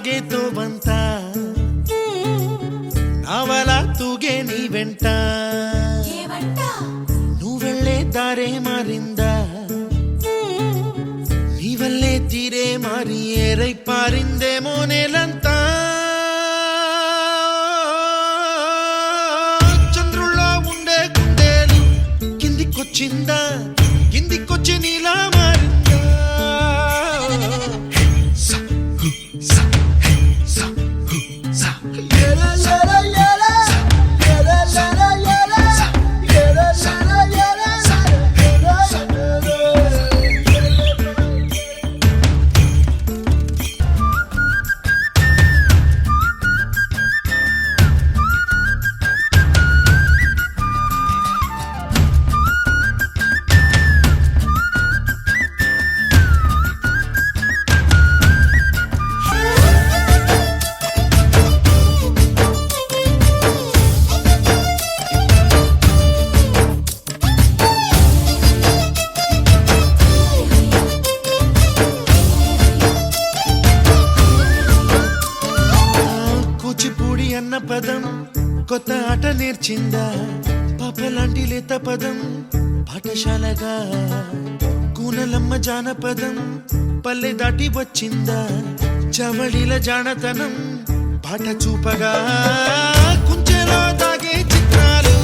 ಸಾಗೇತೋ ಬಂತ ನಾವಲ ತೂಗೆ ನೀ వెంట నువ్వెళ్ళే దారే మారిందా నీవల్లే తీరే మారి ఏరై పారిందేమో నేలంతా చంద్రుల్లో ఉండే గుండెలు కిందికొచ్చిందా కిందికొచ్చి నీలా మారిందా అన్న పదం కొత్త ఆట నేర్చిందా పాపలాంటి లేత పదం పాఠశాలగా కూనలమ్మ జానపదం పల్లె దాటి వచ్చిందా చవళిల జానతనం పాట చూపగా కుంచెలో దాగే చిత్రాలు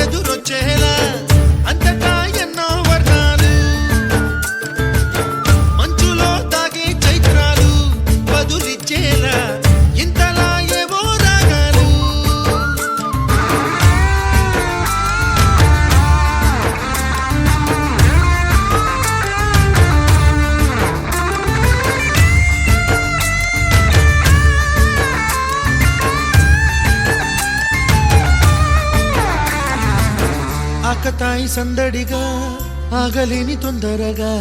ఎదురొచ్చేలా అంతటా ఎన్నో వర్ణాలు మంచులో దాగే చైత్రాలు బదులిచ్చేలా ఇంతలా ఆకతాయి సందడిగా ఆగలేని తొందరగా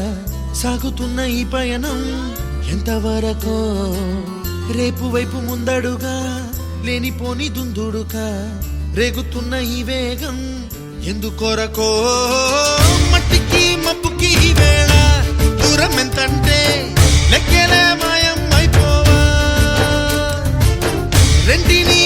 సాగుతున్న ఈ పయనం ఎంతవరకో రేపు వైపు ముందడుగా లేనిపోని దుందుడుగా రేగుతున్న ఈ వేగం ఎందుకొరకో మట్టికి మబ్బుకి వేళ దూరం ఎంతంటే లెక్కలే మాయం అయిపోవా రెంటిని